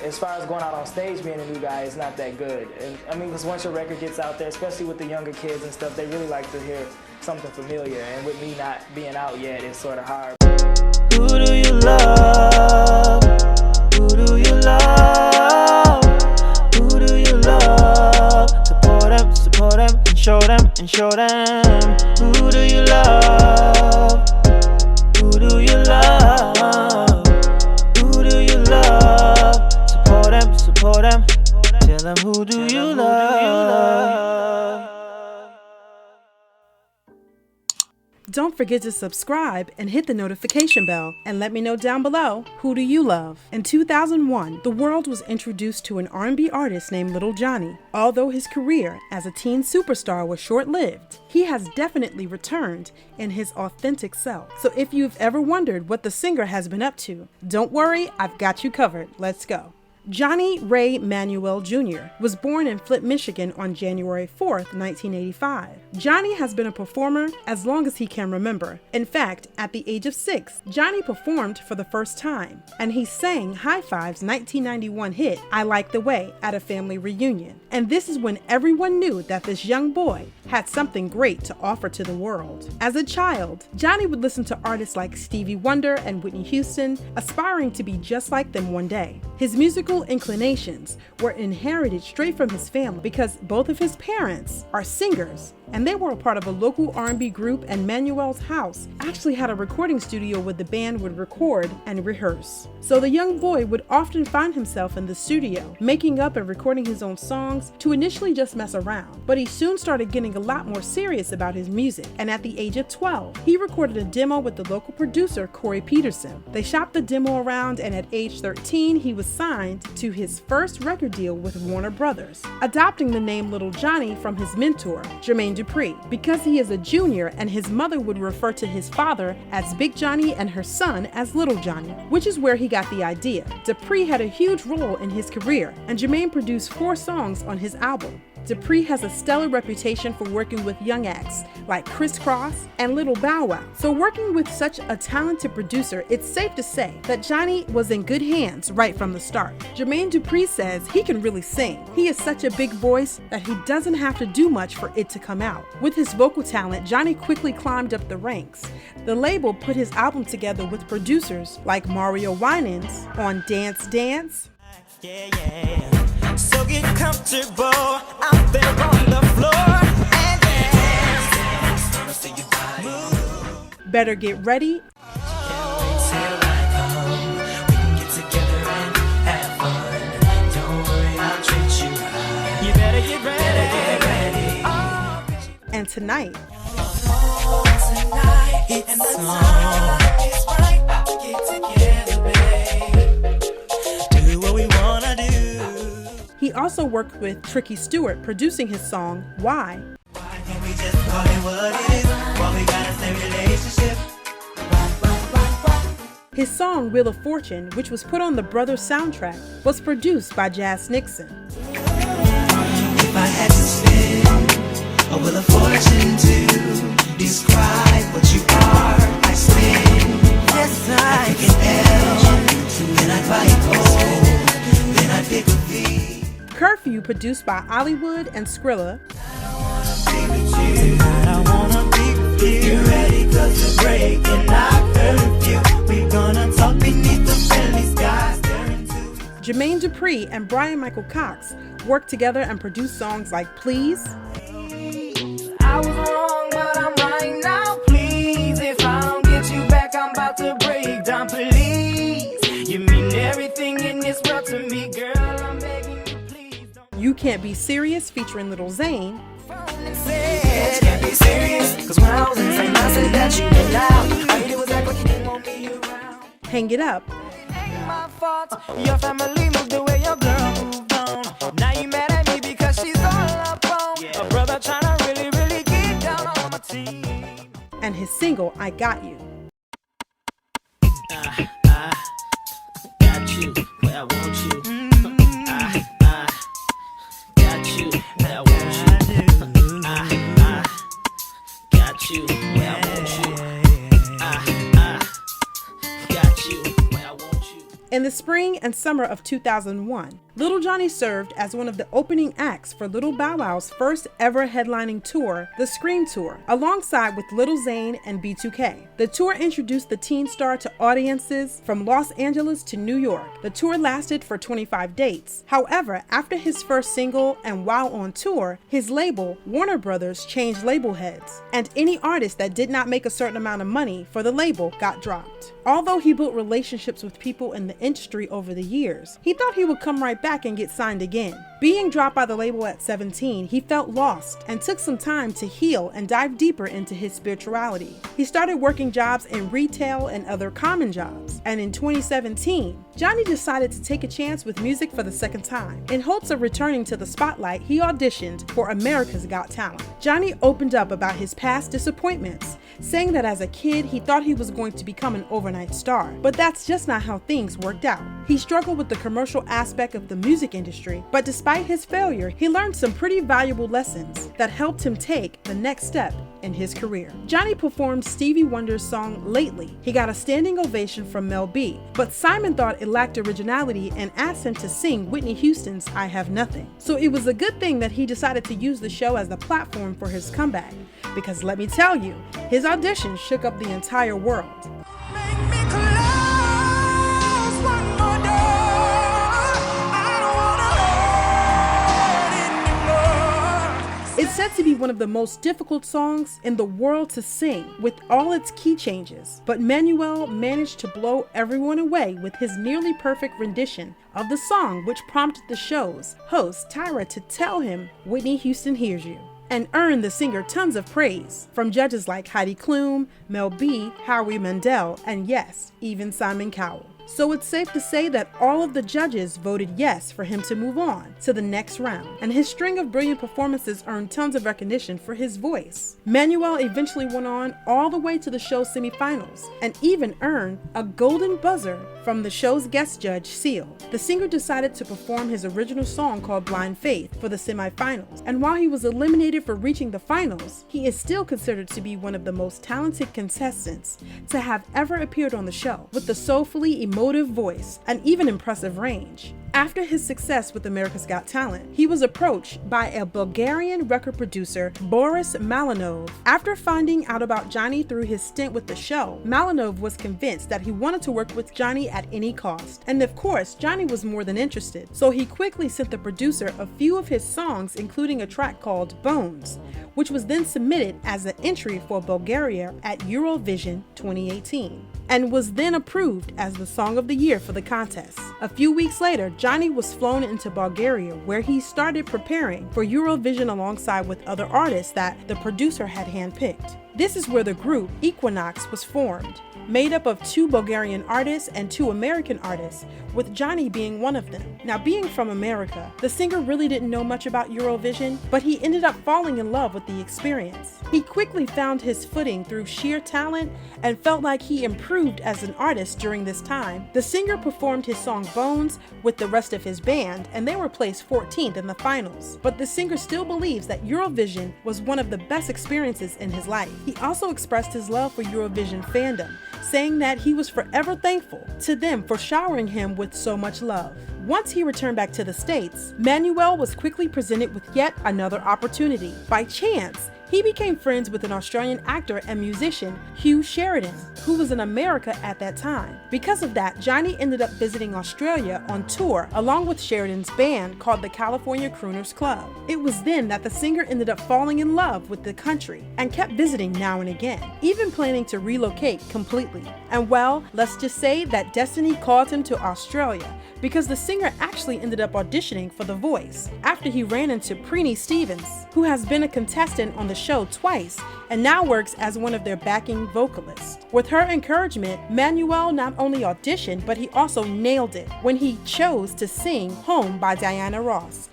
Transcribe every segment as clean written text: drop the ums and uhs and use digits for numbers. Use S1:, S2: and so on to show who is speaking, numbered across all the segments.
S1: As far as going out on stage being a new guy, it's not that good. And I mean, because once your record gets out there, especially with the younger kids and stuff, they really like to hear something familiar. And with me not being out yet, it's sort of hard.
S2: Who do you love? Who do you love? Who do you love? Support them, and show them, and show them. Who do you love? Who do you love? Who do you love? Support them. Tell them who do you love?
S3: Don't forget to subscribe and hit the notification bell, and let me know down below, who do you love? In 2001, the world was introduced to an R&B artist named Lil Johnny. Although his career as a teen superstar was short-lived, he has definitely returned in his authentic self. So if you've ever wondered what the singer has been up to, don't worry, I've got you covered. Let's go. Johnny Ray Manuel Jr. was born in Flint, Michigan on January 4th, 1985. Johnny has been a performer as long as he can remember. In fact, at the age of 6, Johnny performed for the first time, and he sang High Five's 1991 hit, I Like the Way, at a family reunion. And this is when everyone knew that this young boy had something great to offer to the world. As a child, Johnny would listen to artists like Stevie Wonder and Whitney Houston, aspiring to be just like them one day. His musical inclinations were inherited straight from his family because both of his parents are singers, and they were a part of a local R&B group, and Manuel's house actually had a recording studio where the band would record and rehearse. So the young boy would often find himself in the studio, making up and recording his own songs to initially just mess around. But he soon started getting a lot more serious about his music, and at the age of 12, he recorded a demo with the local producer, Corey Peterson. They shopped the demo around, and at age 13, he was signed to his first record deal with Warner Brothers, adopting the name Lil Johnny from his mentor, Jermaine Dupri, because he is a junior, and his mother would refer to his father as Big Johnny and her son as Little Johnny, which is where he got the idea. Dupri had a huge role in his career, and Jermaine produced 4 songs on his album. Dupri has a stellar reputation for working with young acts like Criss Cross and Little Bow Wow. So working with such a talented producer, it's safe to say that Johnny was in good hands right from the start. Jermaine Dupri says he can really sing. He is such a big voice that he doesn't have to do much for it to come out. With his vocal talent, Johnny quickly climbed up the ranks. The label put his album together with producers like Mario Winans on Dance Dance.
S2: Yeah. So get comfortable out there on the floor and dance to your body.
S3: Better Get Ready.
S2: Can't wait till I come. We can get together and have fun. Don't worry, I'll treat you right. You better get ready.
S3: And Tonight.
S2: Tonight it's the time is right to get together, babe. Do what we wanna do.
S3: He also worked with Tricky Stewart, producing his song, Why?
S2: Why can't we just call it what it is? Why we gotta say relationship?
S3: His song, Wheel of Fortune, which was put on the Brothers soundtrack, was produced by Jazz Nixon.
S2: If I had to spin a wheel of fortune to describe what you are, I spin. Yes, I pick an L, then I bite O, then I pick a V.
S3: Curfew, produced by Hollywood and Skrilla.
S2: I wanna be with you. You ready? 'Cause we're breaking our curfew. We're gonna talk beneath the friendly skies.
S3: Jermaine Dupri and Brian Michael Cox worked together and produced songs like Please.
S4: I was wrong, but I'm right now. Please, if I don't get you back, I'm about to break down. Please, you mean everything in this world to me, girl. I'm begging you, please don't.
S3: You Can't Be Serious, featuring Lil Zane.
S4: Can't be serious, 'cause when I was insane, I said that you were loud. All you did was act like you didn't want me around.
S3: Hang It Up.
S4: Ain't my fault. Your family moved the way your girl moved on. Now you mad at me because she's all up on. A brother trying to really get down on my team.
S3: And his single, I Got You.
S2: Got you where I want you. Got you where I want you. Got you where I want you. Got you where I want you.
S3: In the spring and summer of 2001, Lil Johnny served as one of the opening acts for Lil Bow Wow's first ever headlining tour, the Scream Tour, alongside with Lil Zane and B2K. The tour introduced the teen star to audiences from Los Angeles to New York. The tour lasted for 25 dates. However, after his first single and while on tour, his label, Warner Brothers, changed label heads, and any artist that did not make a certain amount of money for the label got dropped. Although he built relationships with people in the industry over the years, he thought he would come right back and get signed again. Being dropped by the label at 17, he felt lost and took some time to heal and dive deeper into his spirituality. He started working jobs in retail and other common jobs, and in 2017, Johnny decided to take a chance with music for the second time. In hopes of returning to the spotlight, he auditioned for America's Got Talent. Johnny opened up about his past disappointments, saying that as a kid, he thought he was going to become an overnight star, but that's just not how things worked out. He struggled with the commercial aspect of the music industry, but despite his failure, he learned some pretty valuable lessons that helped him take the next step in his career. Johnny performed Stevie Wonder's song Lately. He got a standing ovation from Mel B, but Simon thought it lacked originality and asked him to sing Whitney Houston's I Have Nothing. So it was a good thing that he decided to use the show as the platform for his comeback, because let me tell you, his audition shook up the entire world.
S4: Make me close one more door. I don't wanna hurt anymore.
S3: It's said to be one of the most difficult songs in the world to sing, with all its key changes, but Manuel managed to blow everyone away with his nearly perfect rendition of the song, which prompted the show's host Tyra to tell him Whitney Houston hears you, and earned the singer tons of praise from judges like Heidi Klum, Mel B, Howie Mandel, and yes, even Simon Cowell. So it's safe to say that all of the judges voted yes for him to move on to the next round, and his string of brilliant performances earned tons of recognition for his voice. Manuel eventually went on all the way to the show's semifinals, and even earned a golden buzzer from the show's guest judge, Seal. The singer decided to perform his original song called Blind Faith for the semifinals, and while he was eliminated for reaching the finals, he is still considered to be one of the most talented contestants to have ever appeared on the show, with the soulfully emotive voice and even impressive range. After his success with America's Got Talent, he was approached by a Bulgarian record producer, Boris Malinov. After finding out about Johnny through his stint with the show, Malinov was convinced that he wanted to work with Johnny at any cost. And of course, Johnny was more than interested, so he quickly sent the producer a few of his songs, including a track called Bones, which was then submitted as an entry for Bulgaria at Eurovision 2018, and was then approved as the Song of the Year for the contest. A few weeks later, Johnny was flown into Bulgaria, where he started preparing for Eurovision alongside with other artists that the producer had handpicked. This is where the group Equinox was formed, made up of 2 Bulgarian artists and 2 American artists, with Johnny being one of them. Now, being from America, the singer really didn't know much about Eurovision, but he ended up falling in love with the experience. He quickly found his footing through sheer talent and felt like he improved as an artist during this time. The singer performed his song Bones with the rest of his band, and they were placed 14th in the finals. But the singer still believes that Eurovision was one of the best experiences in his life. He also expressed his love for Eurovision fandom, saying that he was forever thankful to them for showering him with so much love. Once he returned back to the States, Manuel was quickly presented with yet another opportunity. By chance, he became friends with an Australian actor and musician, Hugh Sheridan, who was in America at that time. Because of that, Johnny ended up visiting Australia on tour along with Sheridan's band called the California Crooners Club. It was then that the singer ended up falling in love with the country and kept visiting now and again, even planning to relocate completely. And well, let's just say that destiny called him to Australia, because the singer actually ended up auditioning for The Voice after he ran into Preenie Stevens, who has been a contestant on the show twice and now works as one of their backing vocalists. With her encouragement, Manuel not only auditioned, but he also nailed it when he chose to sing Home by Diana Ross.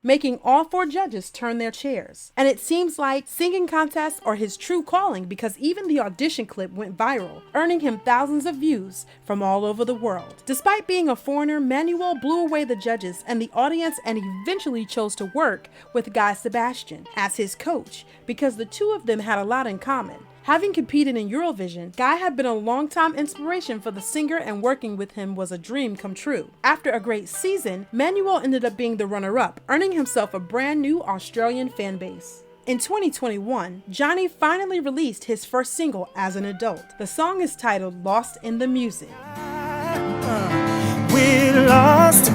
S3: making all 4 judges turn their chairs. And it seems like singing contests are his true calling because even the audition clip went viral, earning him thousands of views from all over the world. Despite being a foreigner, Manuel blew away the judges and the audience and eventually chose to work with Guy Sebastian as his coach because the two of them had a lot in common. Having competed in Eurovision, Guy had been a long-time inspiration for the singer and working with him was a dream come true. After a great season, Manuel ended up being the runner-up, earning himself a brand new Australian fan base. In 2021, Johnny finally released his first single as an adult. The song is titled Lost in the Music.
S2: We're lost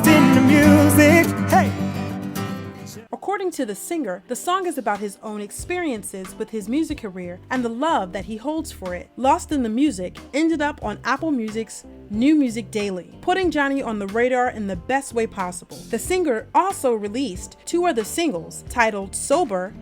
S2: in the music. Hey!
S3: According to the singer, the song is about his own experiences with his music career and the love that he holds for it. Lost in the Music ended up on Apple Music's New Music Daily, putting Johnny on the radar in the best way possible. The singer also released 2 other singles titled Sober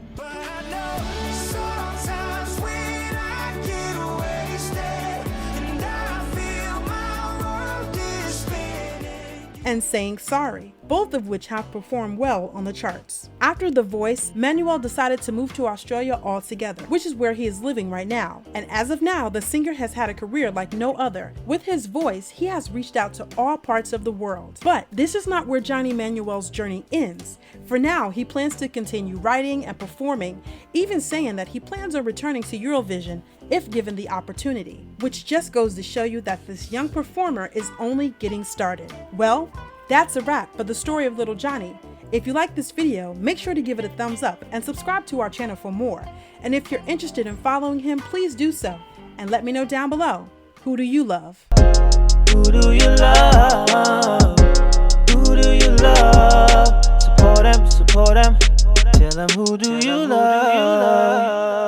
S3: and Saying Sorry, both of which have performed well on the charts. After The Voice, Manuel decided to move to Australia altogether, which is where he is living right now. And as of now, the singer has had a career like no other. With his voice, he has reached out to all parts of the world. But this is not where Johnny Manuel's journey ends. For now, he plans to continue writing and performing, even saying that he plans on returning to Eurovision if given the opportunity, which just goes to show you that this young performer is only getting started. Well, that's a wrap for the story of Lil Johnny. If you like this video, make sure to give it a thumbs up and subscribe to our channel for more. And if you're interested in following him, please do so. And let me know down below, who do you love?
S2: Who do you love? Who do you love? Support them. Tell them who do you love?